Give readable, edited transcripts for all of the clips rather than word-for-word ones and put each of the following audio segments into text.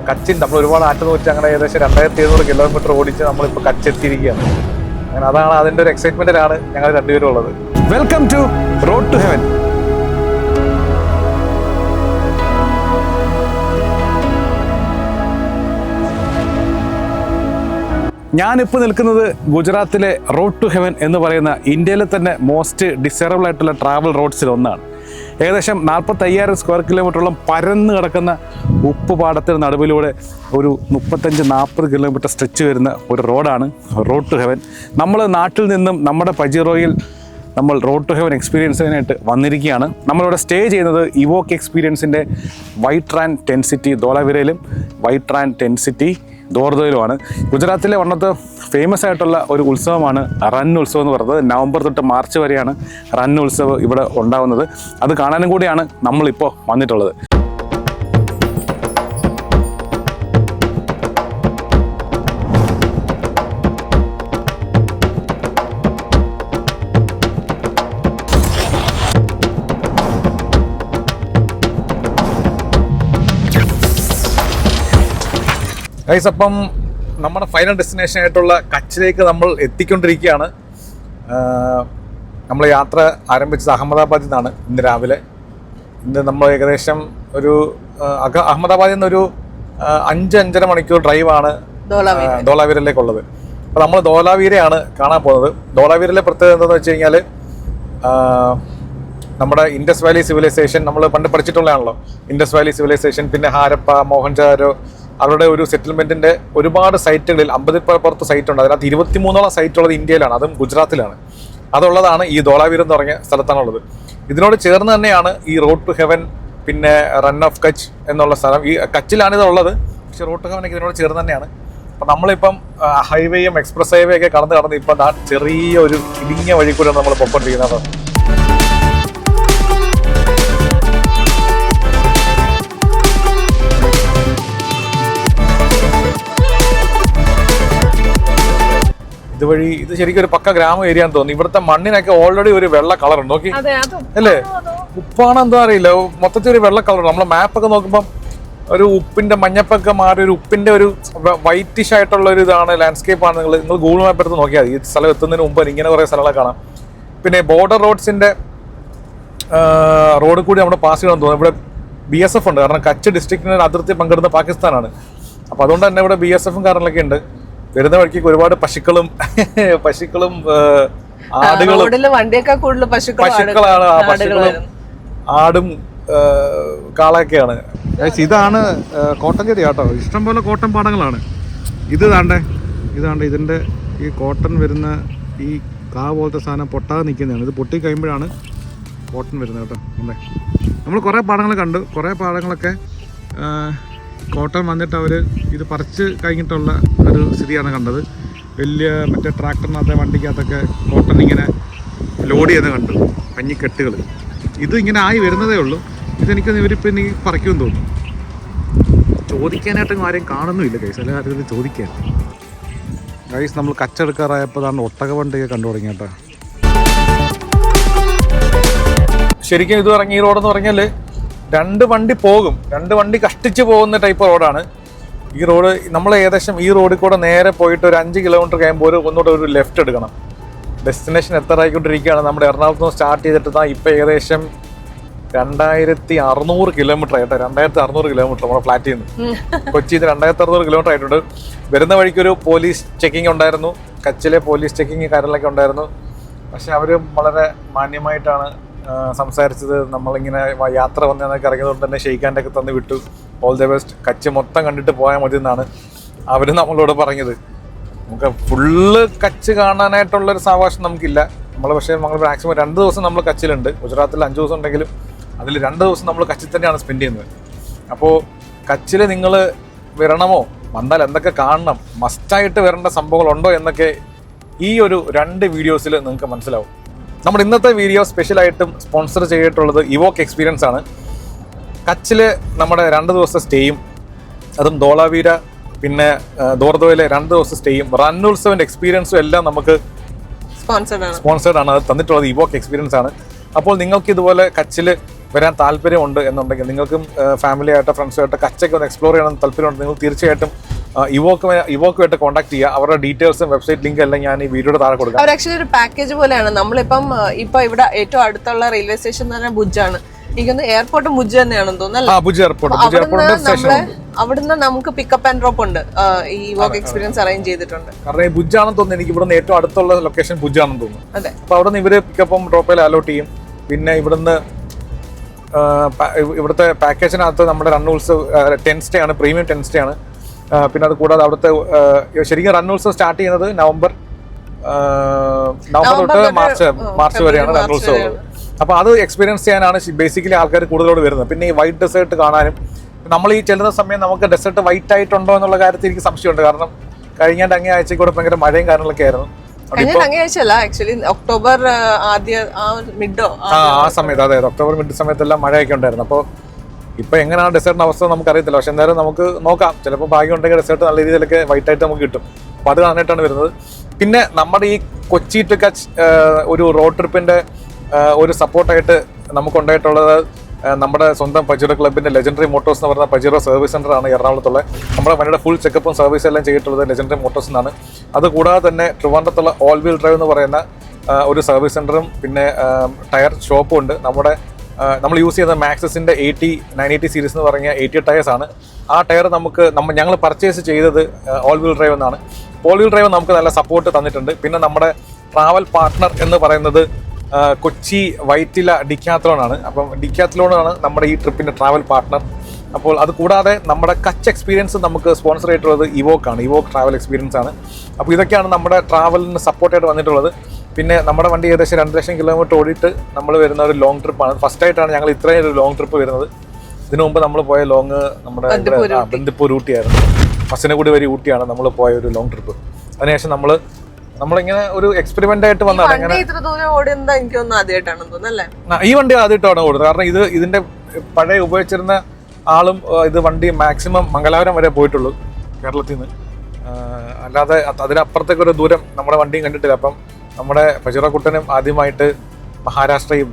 Kachin നമ്മൾ ഒരുപാട് ആറ്റുനൂറ്റി അങ്ങനെ ഏകദേശം 2700 കിലോമീറ്റർ ഓടിച്ച് നമ്മളിപ്പോൾ കച്ചെത്തിയിരിക്കുകയാണ്. അങ്ങനെ അതാണ് അതിൻ്റെ ഒരു എക്സൈറ്റ്മെൻറ്റിലാണ് ഞങ്ങൾ രണ്ടുപേരും ഉള്ളത്. Welcome to road to heaven. ഞാനിപ്പോൾ നിൽക്കുന്നത് ഗുജറാത്തിലെ റോഡ് ടു ഹെവൻ എന്ന് പറയുന്ന ഇന്ത്യയിലെ തന്നെ മോസ്റ്റ് ഡിസൈറബിൾ ആയിട്ടുള്ള ട്രാവൽ റോഡ്സിൽ ഒന്നാണ്. ഏകദേശം 45,000 സ്ക്വയർ കിലോമീറ്ററോളം പരന്ന് കിടക്കുന്ന ഉപ്പുപാടത്തിന് നടുവിലൂടെ ഒരു 35-40 കിലോമീറ്റർ സ്ട്രെച്ച് വരുന്ന ഒരു റോഡാണ് റോഡ് ടു ഹെവൻ. നമ്മൾ നാട്ടിൽ നിന്നും നമ്മുടെ പജീറോയിൽ നമ്മൾ റോഡ് ടു ഹെവൻ എക്സ്പീരിയൻസിനായിട്ട് വന്നിരിക്കുകയാണ്. നമ്മളിവിടെ സ്റ്റേ ചെയ്യുന്നത് Evoque എക്സ്പീരിയൻസിൻ്റെ വൈട്രാൻ tent city ധോലാവിരയിലും വൈട്രാൻ tent city ദോർദോയിലുമാണ്. ഗുജറാത്തിലെ വണ്ണത്തെ ഫേമസ് ആയിട്ടുള്ള ഒരു ഉത്സവമാണ് റൺ ഉത്സവം എന്ന് പറയുന്നത്. നവംബർ തൊട്ട് മാർച്ച് വരെയാണ് റൺ ഉത്സവം ഇവിടെ ഉണ്ടാകുന്നത്. അത് കാണാനും കൂടിയാണ് നമ്മളിപ്പോൾ വന്നിട്ടുള്ളത്. ഗൈസ്, അപ്പം നമ്മുടെ ഫൈനൽ ഡെസ്റ്റിനേഷൻ ആയിട്ടുള്ള കച്ചിലേക്ക് നമ്മൾ എത്തിക്കൊണ്ടിരിക്കുകയാണ്. നമ്മൾ യാത്ര ആരംഭിച്ചത് അഹമ്മദാബാദിൽ നിന്നാണ് ഇന്ന് രാവിലെ. ഇന്ന് നമ്മൾ ഏകദേശം ഒരു അഹമ്മദാബാദിൽ നിന്നൊരു 5-5.5 മണിക്കൂർ ഡ്രൈവാണ് ധോലാവീരയിലേക്കുള്ളത്. അപ്പോൾ നമ്മൾ ധോലാവീരയാണ് കാണാൻ പോകുന്നത്. ധോലാവീരയിലെ പ്രത്യേകത എന്താണെന്ന് വെച്ച് കഴിഞ്ഞാൽ നമ്മുടെ ഇൻഡസ് വാലി സിവിലൈസേഷൻ നമ്മൾ പണ്ട് പഠിച്ചിട്ടുള്ളതാണല്ലോ. ഇൻഡസ് വാലി സിവിലൈസേഷൻ, പിന്നെ ഹാരപ്പ, മോഹൻജാരോ, അവരുടെ ഒരു സെറ്റിൽമെൻറ്റിൻ്റെ ഒരുപാട് സൈറ്റുകളിൽ 50 പുറത്ത് സൈറ്റ് ഉണ്ട്. അതിനകത്ത് 23ഓളം സൈറ്റ് ഉള്ളത് ഇന്ത്യയിലാണ്, അതും ഗുജറാത്തിലാണ്. അതുള്ളതാണ് ഈ ധോലാവീർ എന്ന് പറഞ്ഞ സ്ഥലത്താണുള്ളത്. ഇതിനോട് ചേർന്ന് തന്നെയാണ് ഈ റോഡ് ടു ഹെവൻ, പിന്നെ റൺ ഓഫ് കച്ച് എന്നുള്ള സ്ഥലം. ഈ കച്ചിലാണ് ഇതുള്ളത്, പക്ഷേ റോഡ് ടു ഹെവനൊക്കെ ഇതിനോട് ചേർന്ന് തന്നെയാണ്. അപ്പം നമ്മളിപ്പം ഹൈവേയും എക്സ്പ്രസ് ഹൈവേ ഒക്കെ കടന്ന് ഇപ്പം ചെറിയൊരു ഇടുങ്ങിയ വഴി കൂടെയാണ് നമ്മൾ പൊയ്ക്കൊണ്ടിരിക്കുന്നത്. ഇതുവഴി ഇത് ശരിക്കും ഒരു പക്ക ഗ്രാമ ഏരിയ എന്ന് തോന്നുന്നു. ഇവിടുത്തെ മണ്ണിനൊക്കെ ഓൾറെഡി ഒരു വെള്ള കളർ ഉണ്ട്. നോക്കി അല്ലേ, ഉപ്പാണോ എന്തോ അറിയില്ല, മൊത്തത്തിൽ ഒരു വെള്ള കളർ. നമ്മളെ മാപ്പൊക്കെ നോക്കുമ്പം ഒരു ഉപ്പിന്റെ മഞ്ഞപ്പൊക്കെ മാറി ഒരു ഉപ്പിന്റെ ഒരു വൈറ്റിഷ് ആയിട്ടുള്ള ഒരു ഇതാണ്, ലാൻഡ്സ്കേപ്പാണ്. നിങ്ങൾ ഗൂഗിൾ മാപ്പ് എടുത്ത് നോക്കിയാൽ ഈ സ്ഥലം എത്തുന്നതിന് മുമ്പ് ഇങ്ങനെ കുറേ സ്ഥലങ്ങളെ കാണാം. പിന്നെ ബോർഡർ റോഡ്സിന്റെ റോഡ് കൂടി നമ്മുടെ പാസ് ചെയ്യണമെന്ന് തോന്നുന്നു. ഇവിടെ BSF ഉണ്ട്, കാരണം കച്ച് ഡിസ്ട്രിക്റ്റിന് അതിർത്തി പങ്കിടുന്ന പാകിസ്ഥാനാണ്. അപ്പോൾ അതുകൊണ്ട് തന്നെ ഇവിടെ BSF കാര്യങ്ങളൊക്കെ ഉണ്ട്. വരുന്ന വഴിക്ക് ഒരുപാട് പശുക്കളും ആടുകളും പശുക്കളാണ്. പശുക്കളും ആടും കാളയൊക്കെയാണ്. ഇതാണ് കോട്ടൺ ചെടി കേട്ടോ. ഇഷ്ടംപോലെ കോട്ടൺ പാടങ്ങളാണ്. ഇതാണ്ട് ഇതിൻ്റെ ഈ കോട്ടൺ വരുന്ന ഈ കാ പോലത്തെ സാധനം പൊട്ടാതെ നിൽക്കുന്നതാണ്. ഇത് പൊട്ടി കഴിയുമ്പോഴാണ് കോട്ടൺ വരുന്നത് കേട്ടോ. അല്ലേ, നമ്മൾ കുറേ പാടങ്ങൾ കണ്ടു. കുറേ പാടങ്ങളൊക്കെ കോട്ടൺ വന്നിട്ട് അവർ ഇത് പറിച്ച് കഴിഞ്ഞിട്ടുള്ള ഒരു സ്ഥിതിയാണ് കണ്ടത്. വലിയ മറ്റേ ട്രാക്ടറിനകത്തെ വണ്ടിക്കകത്തൊക്കെ കോട്ടൺ ഇങ്ങനെ ലോഡ് ചെയ്യുന്നത് കണ്ടു, പഞ്ഞിക്കെട്ടുകൾ. ഇത് ഇങ്ങനെ ആയി വരുന്നതേ ഉള്ളൂ. ഇതെനിക്കൊന്ന് ഇവരിപ്പോൾ എനിക്ക് പറിക്കുമെന്ന് തോന്നുന്നു. ചോദിക്കാനായിട്ടൊന്നും ആരെയും കാണുന്നുമില്ല ഗൈസ്, അല്ല ആരും ചോദിക്കാൻ. ഗൈസ്, നമ്മൾ കച്ചെടുക്കാറായപ്പോൾ അതാണ് ഒട്ടക വണ്ടിയൊക്കെ കണ്ടു തുടങ്ങി കേട്ടോ. ശരിക്കും ഇത് ഇറങ്ങി ഈ റോഡെന്ന് പറഞ്ഞാൽ 2 വണ്ടി പോകും, 2 വണ്ടി കഷ്ടിച്ച് പോകുന്ന ടൈപ്പ് റോഡാണ് ഈ റോഡ്. നമ്മൾ ഏകദേശം ഈ റോഡിൽ കൂടെ നേരെ പോയിട്ട് ഒരു 5 കിലോമീറ്റർ കഴിയുമ്പോൾ ഒന്നുകൂടെ ഒരു ലെഫ്റ്റ് എടുക്കണം. ഡെസ്റ്റിനേഷൻ എത്താറായിക്കൊണ്ടിരിക്കുകയാണ്. നമ്മുടെ എറണാകുളത്ത് നിന്ന് സ്റ്റാർട്ട് ചെയ്തിട്ട് ഇപ്പം ഏകദേശം 2600 കിലോമീറ്റർ ആയിട്ട് 2600 കിലോമീറ്റർ നമ്മുടെ ഫ്ലാറ്റിൽ നിന്ന് കൊച്ചിയിൽ 2600 കിലോമീറ്റർ ആയിട്ടുണ്ട്. വരുന്ന വഴിക്കൊരു പോലീസ് ചെക്കിങ് ഉണ്ടായിരുന്നു, കച്ചിലെ പോലീസ് ചെക്കിങ് കാര്യങ്ങളൊക്കെ ഉണ്ടായിരുന്നു. പക്ഷെ അവർ വളരെ മാന്യമായിട്ടാണ് സംസാരിച്ചത്. നമ്മളിങ്ങനെ യാത്ര വന്നതൊക്കെ ഇറങ്ങിയതുകൊണ്ട് തന്നെ ഷെയ്ക്കാൻ്റെ ഒക്കെ തന്ന് വിട്ടു. ഓൾ ദി ബെസ്റ്റ്, കച്ച് മൊത്തം കണ്ടിട്ട് പോയാൽ മതി എന്നാണ് അവർ നമ്മളോട് പറഞ്ഞത്. നമുക്ക് ഫുള്ള് കച്ച് കാണാനായിട്ടുള്ളൊരു സാവകാശം നമുക്കില്ല. പക്ഷേ നമ്മൾ മാക്സിമം 2 ദിവസം നമ്മൾ കച്ചിലുണ്ട്. ഗുജറാത്തിൽ 5 ദിവസം ഉണ്ടെങ്കിലും അതിൽ 2 ദിവസം നമ്മൾ കച്ചിൽ തന്നെയാണ് സ്പെൻഡ് ചെയ്യുന്നത്. അപ്പോൾ കച്ചിൽ നിങ്ങൾ വരണമോ, വന്നാൽ എന്തൊക്കെ കാണണം, മസ്റ്റായിട്ട് വരേണ്ട സംഭവങ്ങളുണ്ടോ എന്നൊക്കെ ഈ ഒരു 2 വീഡിയോസിൽ നിങ്ങൾക്ക് മനസ്സിലാവും. നമ്മുടെ ഇന്നത്തെ വീഡിയോ സ്പെഷ്യലായിട്ടും സ്പോൺസർ ചെയ്തിട്ടുള്ളത് ഇവോക്ക് എക്സ്പീരിയൻസ് ആണ്. കച്ചിൽ നമ്മുടെ 2 ദിവസത്തെ സ്റ്റേയും, അതും ധോലാവീര പിന്നെ ദോർദോയിലെ 2 ദിവസം സ്റ്റേയും റൺ ഉത്സവൻ്റെ എക്സ്പീരിയൻസും എല്ലാം നമുക്ക് സ്പോൺസേർഡ് ആണ്. അത് തന്നിട്ടുള്ളത് ഇവോക്ക് എക്സ്പീരിയൻസ് ആണ്. അപ്പോൾ നിങ്ങൾക്ക് ഇതുപോലെ കച്ചിൽ വരാൻ താല്പര്യമുണ്ട് എന്നുണ്ടെങ്കിൽ, നിങ്ങൾക്കും ഫാമിലിയായിട്ടോ ഫ്രണ്ട്സുമായിട്ടോ കച്ചൊക്കെ ഒന്ന് എക്സ്പ്ലോർ ചെയ്യണം താല്പര്യമുണ്ട്, നിങ്ങൾ തീർച്ചയായിട്ടും ഇവോക്കുമായിട്ട് കോൺടാക്ട് ചെയ്യുക. അവരുടെ ഡീറ്റെയിൽസും വെബ്സൈറ്റ് ലിങ്ക് എല്ലാം ഞാൻ ഈ വീഡിയോയുടെ താഴെ കൊടുക്കാം. അവർ ആക്ച്വലി ഒരു പാക്കേജ് പോലെയാണ്. നമ്മളിപ്പം ഇവിടെ ഏറ്റവും അടുത്തുള്ള റെയിൽവേ സ്റ്റേഷൻ എന്ന് പറഞ്ഞാൽ ഭുജാണ്. എനിക്കൊന്ന് എയർപോർട്ട് ഭുജ് തന്നെയാണെന്ന് തോന്നുന്നു. അവിടുന്ന് നമുക്ക് പിക്കപ്പ് ആൻഡ് ഡ്രോപ്പ് ഉണ്ട്, ഈ വർക്ക് എക്സ്പീരിയൻസ് അറേഞ്ച് ചെയ്തിട്ടുണ്ട്. കാരണം ഈ ഭുജാണെന്ന് തോന്നുന്നു, എനിക്ക് ഇവിടുന്ന് ഏറ്റവും അടുത്തുള്ള ലൊക്കേഷൻ ഭുജാണെന്ന് തോന്നുന്നു. അതെ, അപ്പൊ അവിടെ നിന്ന് ഇവര് പിക്കപ്പും ഡ്രോപ്പിൽ അലോട്ട് ചെയ്യും. പിന്നെ ഇവിടുന്ന് ഇവിടുത്തെ പാക്കേജിനകത്ത് നമ്മുടെ റണ്ണൂൾസ് 10 സ്റ്റേ ആണ്, പ്രീമിയം 10 സ്റ്റേ ആണ്. പിന്നെ അത് കൂടാതെ അവിടുത്തെ ശരിക്കും റണ്ണൂൾസ് സ്റ്റാർട്ട് ചെയ്യുന്നത് നവംബർ തൊട്ട് മാർച്ച് വരെയാണ് റണ്ണൂൾസ് ഉള്ളത്. അപ്പൊ അത് എക്സ്പീരിയൻസ് ചെയ്യാനാണ് ബേസിക്കലി ആൾക്കാർ കൂടുതലോട് വരുന്നത്. പിന്നെ ഈ വൈറ്റ് ഡെസേർട്ട് കാണാനും, നമ്മൾ ഈ ചെല്ലുന്ന സമയം നമുക്ക് ഡെസേർട്ട് വൈറ്റ് ആയിട്ടുണ്ടോ എന്നുള്ള കാര്യത്തിൽ എനിക്ക് സംശയമുണ്ട്. കാരണം കഴിഞ്ഞ അങ്ങേ ആഴ്ച കൂടെ ഭയങ്കര മഴയും കാര്യങ്ങളൊക്കെ ആയിരുന്നു. ഒക്ടോബർ ആ സമയത്ത്, അതെ, ഒക്ടോബർ മിഡ് സമയത്തെല്ലാം മഴയൊക്കെ ഉണ്ടായിരുന്നു. അപ്പോൾ ഇപ്പൊ എങ്ങനെയാണ് ഡെസേർട്ടിന്റെ അവസ്ഥ നമുക്ക് അറിയത്തില്ല. പക്ഷെ എന്തായാലും നമുക്ക് നോക്കാം, ചിലപ്പോൾ ഭാഗ്യം ഉണ്ടെങ്കിൽ ഡെസേർട്ട് നല്ല രീതിയിലൊക്കെ വൈറ്റ് ആയിട്ട് നമുക്ക് കിട്ടും. അപ്പൊ അത് കാണാനായിട്ടാണ് വരുന്നത്. പിന്നെ നമ്മുടെ ഈ കൊച്ചി ടു കച്ച് ഒരു റോഡ് ട്രിപ്പിന്റെ ഒരു സപ്പോർട്ടായിട്ട് നമുക്കുണ്ടായിട്ടുള്ളത് നമ്മുടെ സ്വന്തം പജീറോ ക്ലബിന്റെ ലെജൻഡറി മോട്ടോഴ്സ് എന്ന് പറയുന്ന പജീറോ സർവീസ് സെന്റർ ആണ് എറണാകുളത്തുള്ള. നമ്മുടെ വണ്ടിയുടെ ഫുൾ ചെക്കപ്പും സർവീസ് എല്ലാം ചെയ്തിട്ടുള്ളത് ലെജൻഡറി മോട്ടോഴ്സ് എന്നാണ്. അതുകൂടാതെ തന്നെ ട്രിവാൻഡ്രത്തുള്ള ഓൾ വീൽ ഡ്രൈവ് എന്ന് പറയുന്ന ഒരു സർവീസ് സെന്ററും പിന്നെ ടയർ ഷോപ്പും ഉണ്ട്. നമ്മൾ യൂസ് ചെയ്യുന്ന മാക്സസിന്റെ 980 സീരീസ് എന്ന് പറഞ്ഞ 80 ടയേഴ്സ് ആണ്. ആ ടയർ ഞങ്ങൾ പർച്ചേസ് ചെയ്തത് ഓൾ വീൽ ഡ്രൈവ് എന്നാണ്. ഓൾ വീൽ ഡ്രൈവ് നമുക്ക് നല്ല സപ്പോർട്ട് തന്നിട്ടുണ്ട്. പിന്നെ നമ്മുടെ ട്രാവൽ പാർട്ട്ണർ എന്ന് പറയുന്നത് കൊച്ചി വൈറ്റില ഡിക്കാത്ലോൺ ആണ്. അപ്പം ഡിക്കാത്ലോണാണ് നമ്മുടെ ഈ ട്രിപ്പിന്റെ ട്രാവൽ പാർട്ട്ണർ. അപ്പോൾ അത് കൂടാതെ നമ്മുടെ കച്ച് എക്സ്പീരിയൻസ് നമുക്ക് സ്പോൺസർ ചെയ്തിട്ടുള്ളത് ഇവോക്കാണ്, ഇവോക്ക് ട്രാവൽ എക്സ്പീരിയൻസ് ആണ്. അപ്പോൾ ഇതൊക്കെയാണ് നമ്മുടെ ട്രാവലിന് സപ്പോർട്ടായിട്ട് വന്നിട്ടുള്ളത്. പിന്നെ നമ്മുടെ വണ്ടി ഏകദേശം 2 ലക്ഷം കിലോമീറ്റർ ഓടിയിട്ട് നമ്മൾ വരുന്ന ഒരു ലോങ് ട്രിപ്പാണ്. ഫസ്റ്റ് ആയിട്ടാണ് ഞങ്ങൾ ഇത്രയും ഒരു ലോങ് ട്രിപ്പ് വരുന്നത്. ഇതിനു മുമ്പ് നമ്മൾ പോയ ലോങ് നമ്മുടെ ബന്ദിപ്പൂർ ഊട്ടിയായിരുന്നു. മസനഗുഡി വരെ ഊട്ടിയാണ് നമ്മൾ പോയ ഒരു ലോങ് ട്രിപ്പ്. അതിനുശേഷം നമ്മളിങ്ങനെ ഒരു എക്സ്പെരിമെന്റ് ആയിട്ട് വന്നതാണ്. ഈ വണ്ടി ആദ്യമായിട്ടാണ് ഓടുന്നത്. കാരണം ഇതിന്റെ പഴയ ഉപയോഗിച്ചിരുന്ന ആളും ഇത് വണ്ടി മാക്സിമം മംഗലാപുരം വരെ പോയിട്ടുള്ളൂ കേരളത്തിൽ നിന്ന്. അല്ലാതെ അതിനപ്പുറത്തേക്കൊരു ദൂരം നമ്മുടെ വണ്ടിയും കണ്ടിട്ടില്ല. അപ്പം നമ്മുടെ പജീറോ കുട്ടനും ആദ്യമായിട്ട് മഹാരാഷ്ട്രയും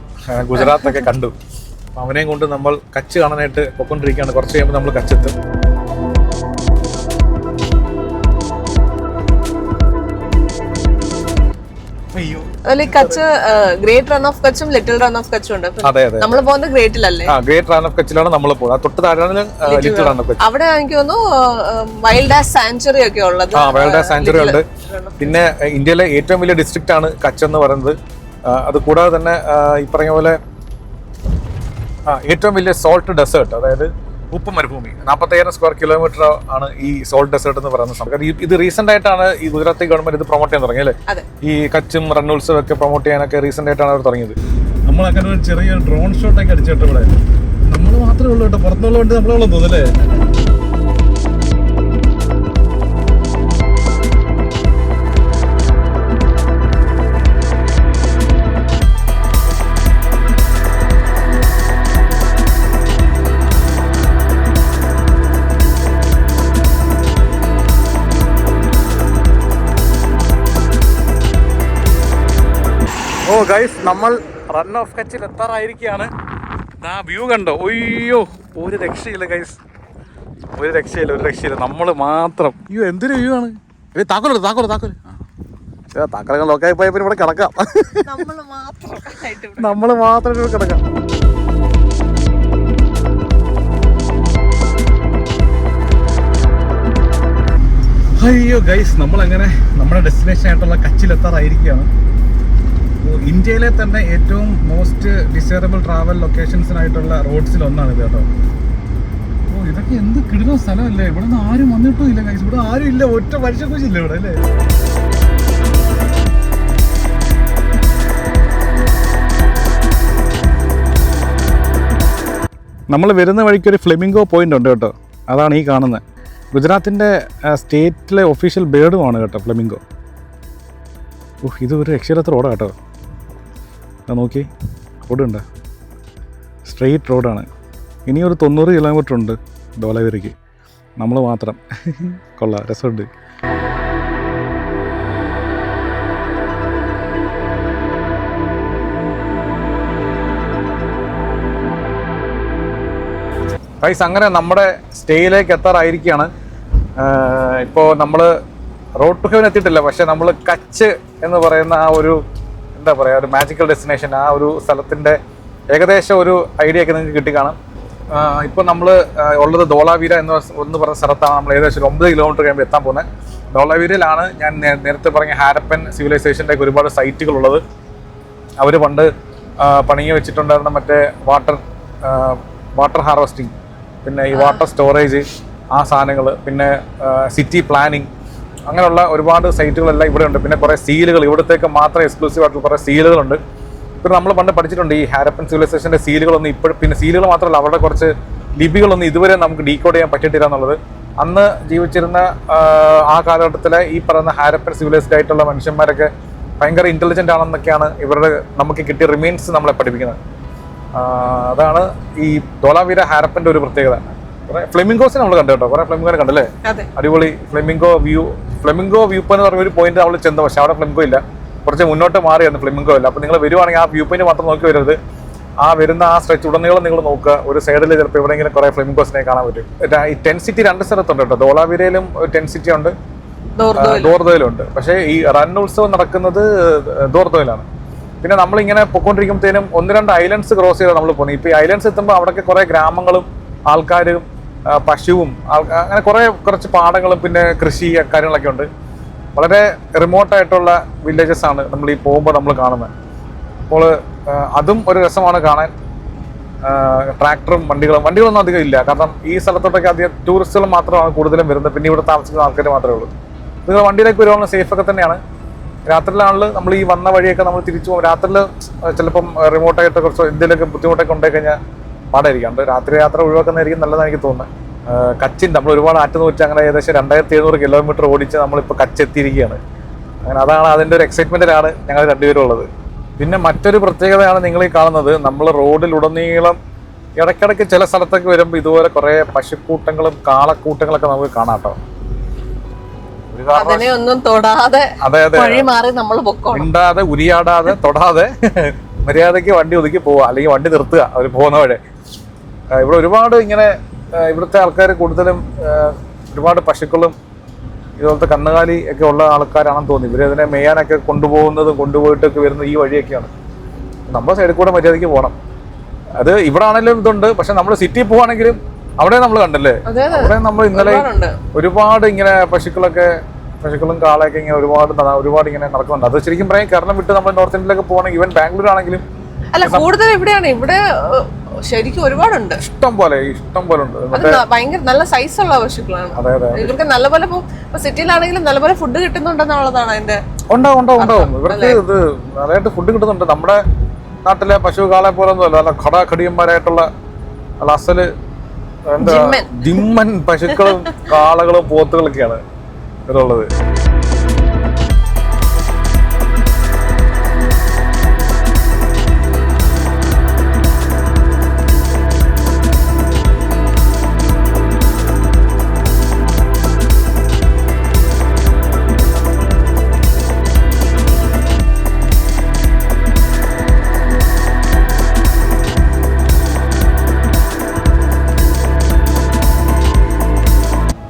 ഗുജറാത്തൊക്കെ കണ്ടു. അപ്പം അവനെയും കൊണ്ട് നമ്മൾ കച്ച് കാണാനായിട്ട് പൊക്കൊണ്ടിരിക്കുകയാണ്. കുറച്ച് കഴിയുമ്പോൾ നമ്മൾ കച്ചെത്തും. ഗ്രേറ്റ് റൺ ഓഫ് കച്ചും ലിറ്റിൽ റൺ ഓഫ് കച്ചും ഉണ്ട്. നമ്മൾ പോകുന്നത് ഗ്രേറ്റിലല്ലേ? ഗ്രേറ്റ് റൺ ഓഫ് കച്ചിലാണ് നമ്മൾ പോകുന്നത്. തൊട്ട് താഴെ ലിറ്റിൽ റൺ ഓഫ് കച്ച്. അവിടെ എനിക്ക് തോന്നുന്നു വൈൽഡ് ആസ് സാങ്ച്വറി ഒക്കെ ഉള്ളത്. വൈൽഡ് ആസ് സാങ്ച്വറി ഉണ്ട്. പിന്നെ ഇന്ത്യയിലെ ഏറ്റവും വലിയ ഡിസ്ട്രിക്റ്റ് ആണ് കച്ച് എന്ന് പറയുന്നത്. അത് കൂടാതെ തന്നെ ഈ പറഞ്ഞ പോലെ ഏറ്റവും വലിയ സോൾട്ട് ഡെസേർട്ട്, അതായത് ഉപ്പ് മരുഭൂമി, 45,000 സ്ക്വയർ കിലോമീറ്റർ ആണ് ഈ സോൾട്ട് ഡെസേർട്ട് എന്ന് പറയുന്ന സംഭവം. ഇത് റീസെന്റ് ആയിട്ടാണ് ഈ ഗുജറാത്തി ഗവൺമെന്റ് ഇത് പ്രൊമോട്ട് ചെയ്യാൻ തുടങ്ങിയത് അല്ലേ? ഈ കച്ചും റണ്ണൂൾസും ഒക്കെ പ്രൊമോട്ട് ചെയ്യാനൊക്കെ റീസെന്റ് ആയിട്ടാണ് അവർ തുടങ്ങിയത്. നമ്മൾ അങ്ങനെ ഒരു ചെറിയ ഡ്രോൺ ഷോട്ടൊക്കെ അടിച്ചിട്ട് ഇവിടെ നമ്മൾ മാത്രമേ ഉള്ളൂ കേട്ടോ, പുറത്തുള്ളതുകൊണ്ട് നമ്മളുള്ളൂ തോന്നല്ലേ. ഗൈസ്, നമ്മൾ റൺ ഓഫ് കച്ചിൽ എത്താറായിരിക്കുകയാണ്. ആ വ്യൂ കണ്ടോ? ഒയ്യോ, ഒരു രക്ഷയില്ല ഗൈസ്, ഒരു രക്ഷയില്ല. നമ്മൾ മാത്രം. അയ്യോ, എന്തൊരു വ്യൂ ആണ്. താക്കോലൊക്കെ നോക്കായി പോയപ്പോ ഇവിടെ കിടക്കാം. നമ്മൾ മാത്രം ഇവിടെ കിടക്കാം. അയ്യോ ഗൈസ്, നമ്മളങ്ങനെ നമ്മുടെ ഡെസ്റ്റിനേഷൻ ആയിട്ടുള്ള കച്ചിലെത്താറായിരിക്കുകയാണ്. ഇന്ത്യയിലെ തന്നെ ഏറ്റവും മോസ്റ്റ് ഡിസൈറബിൾ ട്രാവൽ ലൊക്കേഷൻസിനായിട്ടുള്ള റോഡ്സിൽ ഒന്നാണ് ഇത് കേട്ടോ. ഇതൊക്കെ എന്ത് കിടുന്ന സ്ഥലമല്ലേ. ഇവിടെ നിന്ന് ആരും വന്നിട്ടും ഇല്ല ഗൈസ്. ഇവിടെ ആരും ഇല്ല, ഒറ്റ മനുഷ്യക്കുച്ചില്ല ഇവിടെ അല്ലേ. നമ്മൾ വരുന്ന വഴിക്ക് ഒരു ഫ്ലെമിംഗോ പോയിന്റ് ഉണ്ട് കേട്ടോ. അതാണ് ഈ കാണുന്നത്. ഗുജറാത്തിൻ്റെ സ്റ്റേറ്റിലെ ഒഫീഷ്യൽ ബേർഡുമാണ് കേട്ടോ ഫ്ലെമിംഗോ. ഇത് ഒരു രക്ഷയില്ലാത്ത റോഡാണ് കേട്ടോ. നോക്കി, റോഡ് ഉണ്ട്, സ്ട്രെയിറ്റ് റോഡാണ്. ഇനിയൊരു 90 കിലോമീറ്റർ ഉണ്ട് ഡോലവരയ്ക്ക്. നമ്മൾ മാത്രം. കൊള്ളാം, രസമുണ്ട്. ഗൈസ് അങ്ങനെ നമ്മുടെ സ്റ്റേയിലേക്ക് എത്താറായിരിക്കുകയാണ്. ഇപ്പോൾ നമ്മൾ റോഡ് ടു ഹെവൻ എത്തിയിട്ടില്ല, പക്ഷെ നമ്മൾ കച്ച് എന്ന് പറയുന്ന ആ ഒരു എന്താ പറയുക ഒരു മാജിക്കൽ ഡെസ്റ്റിനേഷൻ, ആ ഒരു സ്ഥലത്തിൻ്റെ ഏകദേശം ഒരു ഐഡിയ ഒക്കെ നിങ്ങൾക്ക് കിട്ടിക്കാണും. ഇപ്പോൾ നമ്മൾ ഉള്ളത് ധോളാവീര എന്ന് പറഞ്ഞ സ്ഥലത്താണ്. നമ്മൾ ഏകദേശം ഒരു 9 കിലോമീറ്റർ കഴിയുമ്പോൾ എത്താൻ പോകുന്നത്. ധോളാവീരയിലാണ് ഞാൻ നേരത്തെ പറഞ്ഞ ഹാരപ്പൻ സിവിലൈസേഷൻ്റെ ഒരുപാട് സൈറ്റുകളുള്ളത്. അവർ പണ്ട് പണിഞ്ഞു വെച്ചിട്ടുണ്ടായിരുന്ന മറ്റേ വാട്ടർ ഹാർവസ്റ്റിംഗ്, പിന്നെ ഈ വാട്ടർ സ്റ്റോറേജ്, ആ സാധനങ്ങൾ, പിന്നെ സിറ്റി പ്ലാനിങ്, അങ്ങനെയുള്ള ഒരുപാട് സൈറ്റുകളെല്ലാം ഇവിടെ ഉണ്ട്. പിന്നെ കുറേ സീലുകൾ, ഇവിടത്തേക്ക് മാത്രം എക്സ്ക്ലൂസീവ് ആയിട്ടുള്ള കുറേ സീലുകളുണ്ട്. പിന്നെ നമ്മൾ പണ്ട് പഠിച്ചിട്ടുണ്ട് ഈ ഹാരപ്പൻ സിവിലൈസേഷൻ്റെ സീലുകളൊന്നും ഇപ്പോഴും, പിന്നെ സീലുകൾ മാത്രമല്ല അവരുടെ കുറച്ച് ലിപികളൊന്നും ഇതുവരെ നമുക്ക് ഡീകോഡ് ചെയ്യാൻ പറ്റിയിട്ടില്ല എന്നുള്ളത്. അന്ന് ജീവിച്ചിരുന്ന ആ കാലഘട്ടത്തിലെ ഈ പറയുന്ന ഹാരപ്പൻ സിവിലൈസ്ഡ് ആയിട്ടുള്ള മനുഷ്യന്മാരൊക്കെ ഭയങ്കര ഇൻ്റലിജൻ്റ് ആണെന്നൊക്കെയാണ് ഇവരുടെ നമുക്ക് കിട്ടിയ റിമൈൻസ് നമ്മളെ പഠിപ്പിക്കുന്നത്. അതാണ് ഈ ധോളാവീര ഹാരപ്പൻ്റെ ഒരു പ്രത്യേകത. കുറേ ഫ്ലെമിംഗോസിനെ നമ്മൾ കണ്ടു കേട്ടോ, കുറേ ഫ്ലെമിംഗോനെ കണ്ടല്ലേ, അടിപൊളി ഫ്ലെമിംഗോ വ്യൂ എന്ന് പറഞ്ഞ ഒരു പോയിന്റ് നമ്മൾ ചെന്നു. പക്ഷെ അവിടെ ഫ്ലെമിംഗോ ഇല്ല, കുറച്ച് മുന്നോട്ട് മാറിയായിരുന്നു ഫ്ലെമിംഗോ ഇല്ല. അപ്പോൾ നിങ്ങൾ വരുവാണെങ്കിൽ ആ വ്യൂ പോയിന്റ് മാത്രം നോക്കി വരരുത്, ആ വരുന്ന ആ സ്ട്രെച്ച് ഉടനീളം നിങ്ങൾ നോക്കുക. ഒരു സൈഡിൽ ചിലപ്പോൾ എവിടെയെങ്കിലും കുറേ ഫ്ലെമിംഗോസിനെ കാണാൻ പറ്റും. ഈ ടെന്റ് സിറ്റി 2 സ്ഥലത്തുണ്ട് കേട്ടോ, ധോളാവീരയിലും ടെന്റ് സിറ്റി ഉണ്ട്, ദോർദോയിലുണ്ട്. പക്ഷേ ഈ റൺ ഉത്സവം നടക്കുന്നത് ദോർദോയിലാണ്. പിന്നെ നമ്മളിങ്ങനെ പൊയ്ക്കൊണ്ടിരിക്കുമ്പോഴത്തേനും 1-2 ഐലൻഡ്സ് ക്രോസ് ചെയ്താണ് നമ്മൾ പോകുന്നത്. ഇപ്പോൾ ഈ ഐലൻഡ്സ് എത്തുമ്പോൾ അവിടെയൊക്കെ കുറേ ഗ്രാമങ്ങളും ആൾക്കാരും പശുവും അങ്ങനെ കുറച്ച് പാടങ്ങളും പിന്നെ കൃഷി കാര്യങ്ങളൊക്കെ ഉണ്ട്. വളരെ റിമോട്ടായിട്ടുള്ള വില്ലേജസ് ആണ് നമ്മൾ ഈ പോകുമ്പോൾ നമ്മൾ കാണുന്നത്. അപ്പോൾ അതും ഒരു രസമാണ് കാണാൻ. ട്രാക്ടറും വണ്ടികളൊന്നും അധികം ഇല്ല, കാരണം ഈ സ്ഥലത്തോട്ടൊക്കെ അധികം ടൂറിസ്റ്റുകൾ മാത്രമാണ് കൂടുതലും വരുന്നത്. പിന്നെ ഇവിടെ താമസിക്കുന്ന ആൾക്കാർ മാത്രമേ ഉള്ളൂ. നിങ്ങൾ വണ്ടിയിലേക്ക് വരുവാനുള്ള സേഫൊക്കെ തന്നെയാണ്. രാത്രിയിലാണെങ്കിൽ നമ്മൾ ഈ വന്ന വഴിയൊക്കെ നമ്മൾ തിരിച്ചു പോകും. രാത്രിയിൽ ചിലപ്പം റിമോട്ടായിട്ട് കുറച്ച് എന്തെങ്കിലുമൊക്കെ ബുദ്ധിമുട്ടൊക്കെ ഉണ്ടായി കഴിഞ്ഞാൽ പാടായിരിക്കും. രാത്രി യാത്ര ഒഴിവാക്കുന്നതായിരിക്കും നല്ലതെന്ന് എനിക്ക് തോന്നുന്നത്. കച്ചിൻ്റെ നമ്മൾ ഒരുപാട് ആറ്റുനൂറ്റി അങ്ങനെ ഏകദേശം 2700 കിലോമീറ്റർ ഓടിച്ച് നമ്മളിപ്പോൾ കച്ചെത്തിയിരിക്കുകയാണ്. അങ്ങനെ അതാണ് അതിൻ്റെ ഒരു എക്സൈറ്റ്മെൻറ്റിലാണ് ഞങ്ങൾ രണ്ടുപേരും ഉള്ളത്. പിന്നെ മറ്റൊരു പ്രത്യേകതയാണ് നിങ്ങൾ ഈ കാണുന്നത്. നമ്മൾ റോഡിലുടനീളം ഇടയ്ക്കിടയ്ക്ക് ചില സ്ഥലത്തൊക്കെ വരുമ്പോൾ ഇതുപോലെ കുറേ പശുക്കൂട്ടങ്ങളും കാളക്കൂട്ടങ്ങളൊക്കെ നമുക്ക് കാണാം കേട്ടോ. മിണ്ടാതെ ഉരിയാടാതെ തൊടാതെ മര്യാദയ്ക്ക് വണ്ടി ഒതുക്കി പോവുക, അല്ലെങ്കിൽ വണ്ടി നിർത്തുക അവർ പോകുന്ന വഴി. ഇവിടെ ഒരുപാട് ഇങ്ങനെ ഇവിടുത്തെ ആൾക്കാർ കൂടുതലും ഒരുപാട് പശുക്കളും ഇതുപോലത്തെ കന്നുകാലി ഒക്കെ ഉള്ള ആൾക്കാരാണെന്ന് തോന്നി. ഇവരതിനെ മെയ്യാനൊക്കെ കൊണ്ടുപോയിട്ടൊക്കെ വരുന്നത് ഈ വഴിയൊക്കെയാണ്. നമ്മുടെ സൈഡിൽ കൂടെ മര്യാദയ്ക്ക് പോകണം. അത് ഇവിടെ ആണെങ്കിലും ഇതുണ്ട്, പക്ഷെ നമ്മൾ സിറ്റി പോവാണെങ്കിലും അവിടെ നമ്മൾ കണ്ടല്ലേ, അവിടെ നമ്മൾ ഇന്നലെ ഒരുപാട് ഇങ്ങനെ പശുക്കളും കാളയൊക്കെ ഇങ്ങനെ ഒരുപാട് ഇങ്ങനെ നടക്കുന്നുണ്ട്. അത് ശരിക്കും പറയാം കേരളം വിട്ട് നമ്മൾ നോർത്ത് ഇന്ത്യയിലൊക്കെ പോകണമെങ്കിൽ ഈവൻ ബാംഗ്ലൂർ ആണെങ്കിലും അല്ല കൂടുതൽ ഇവിടെയാണ്. ഇവിടെ ശരിക്കും ഒരുപാടുണ്ട്, ഇഷ്ടം പോലെ ഉണ്ട്. ഭയങ്കര നല്ല സൈസുള്ള പശുക്കളാണ്. ഇവർക്ക് നല്ലപോലെ സിറ്റിയിലാണെങ്കിലും നല്ലപോലെ ഫുഡ് കിട്ടുന്നുണ്ടെന്നുള്ളതാണ് അതിന്റെ. ഉണ്ടാവും ഇവർക്ക് ഇത് നല്ലതായിട്ട് ഫുഡ് കിട്ടുന്നുണ്ട്. നമ്മുടെ നാട്ടിലെ പശു കാളെ പോലെ ഒന്നും അല്ല, നല്ല ഖടാഖടിയന്മാരായിട്ടുള്ള അസല് എന്താ ജിമ്മൻ പശുക്കളും കാളകളും പോത്തുകളൊക്കെയാണ് ഇതുള്ളത്.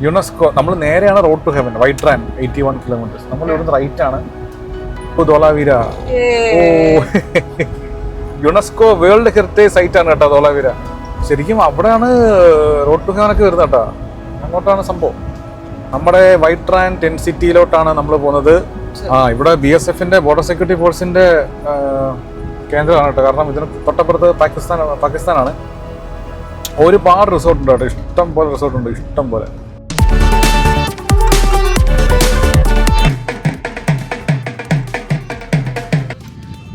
യുനെസ്കോ നമ്മൾ നേരെയാണ് road to heaven, white Rann 81 kilometres. നമ്മൾ ഇവിടുന്ന് റൈറ്റ് ആണ്. ഇപ്പോൾ Dholavira UNESCO world heritage site ആണ് കേട്ടോ ധോളാവീര. ശരിക്കും അവിടെയാണ് റോഡ് ടു ഹെവൻ ഒക്കെ വരുന്നത് കേട്ടോ. അങ്ങോട്ടാണ് സംഭവം. നമ്മുടെ വൈറ്റ് ട്രാൻ ടെന്റ് സിറ്റിയിലോട്ടാണ് നമ്മൾ പോകുന്നത്. ഇവിടെ BSFന്റെ ബോർഡർ സെക്യൂരിറ്റി ഫോഴ്സിന്റെ കേന്ദ്രമാണ് കേട്ടോ. കാരണം ഇതിന് തൊട്ടപ്പുറത്ത് പാകിസ്ഥാനാണ്. ഒരുപാട് റിസോർട്ട് ഉണ്ട് കേട്ടോ, ഇഷ്ടം പോലെ റിസോർട്ടുണ്ട്, ഇഷ്ടം പോലെ.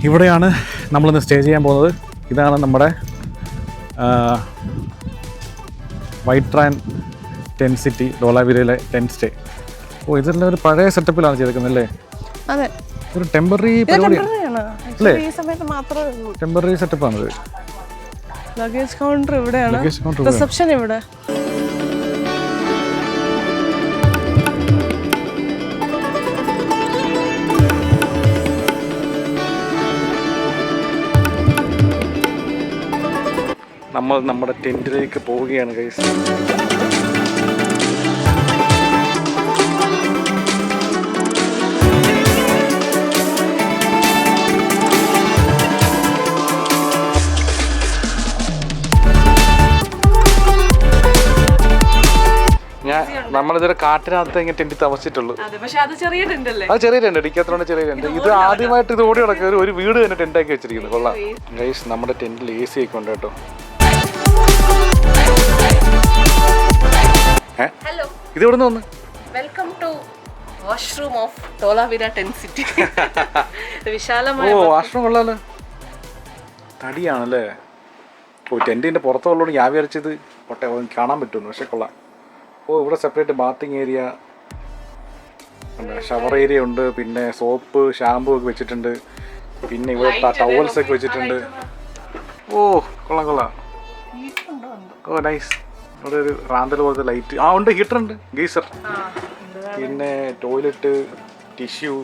ഇവിടെയാണ് നമ്മളിന്ന് സ്റ്റേ ചെയ്യാൻ പോകുന്നത്. ഇതാണ് നമ്മുടെ വൈറ്റ് ട്രാൻ ടെന്റ് സിറ്റി, ധോളാവീരയിലെ ടെന്റ് സ്റ്റേ. ഇതെല്ലാം ഒരു പഴയ സെറ്റപ്പിലാണ് ചെയ്തേക്കുന്നത് അല്ലേ? അതെ, ഒരു ടെമ്പററി പരിപാടിയാണ് അല്ലേ? ടെമ്പററി സെറ്റപ്പാണിത്. ലഗേജ് കൗണ്ടർ ഇവിടെയാണ്, റിസപ്ഷൻ ഇവിടെ. നമ്മൾ നമ്മുടെ ടെൻറ്റിലേക്ക് പോവുകയാണ് ഗൈസ്. നമ്മളിതൊരു കാട്ടിനകത്ത് ഇങ്ങനെ ടെന്റ് താമസിച്ചിട്ടുള്ളൂ. അത് ചെറിയ ടെന്റ് ഇടിക്കാത്തോണ്ട് ചെറിയ ടെന്റ്. ഇത് ആദ്യമായിട്ട് ഇത് ഓടി നടക്കുക ഒരു വീട് തന്നെ ടെന്റ് ആക്കി വെച്ചിരിക്കുന്നു. കൊള്ളാം ഗൈസ്. നമ്മുടെ ടെന്റിൽ AC ഒക്കെ ഉണ്ട് കേട്ടോ. ഇത് എവിടെ നിന്ന് വന്ന്? Welcome to washroom of Dholavira tent city. വിശാലമായ വാഷ്റൂം കൊള്ളാലോ. തടിയാണല്ലേ. ടെന്റിന്റെ പുറത്തുള്ളതുകൊണ്ട് ഞാൻ വിചാരിച്ചത് കാണാൻ പറ്റുന്നു. പക്ഷെ കൊള്ളാം. ഇവിടെ separate bathing area, shower area ഉണ്ട്, പിന്നെ സോപ്പ് ഷാമ്പു ഒക്കെ വെച്ചിട്ടുണ്ട്, പിന്നെ ഇവിടെ ടവൽസ് ഒക്കെ വെച്ചിട്ടുണ്ട്. കൊള്ളാം. നൈസ്. ഇവിടെ ഒരു റാന്തൽ പോലത്തെ ലൈറ്റ് ഉണ്ട്, ഹീറ്റർ ഉണ്ട്, ഗീസർ, പിന്നെ toilet, tissue,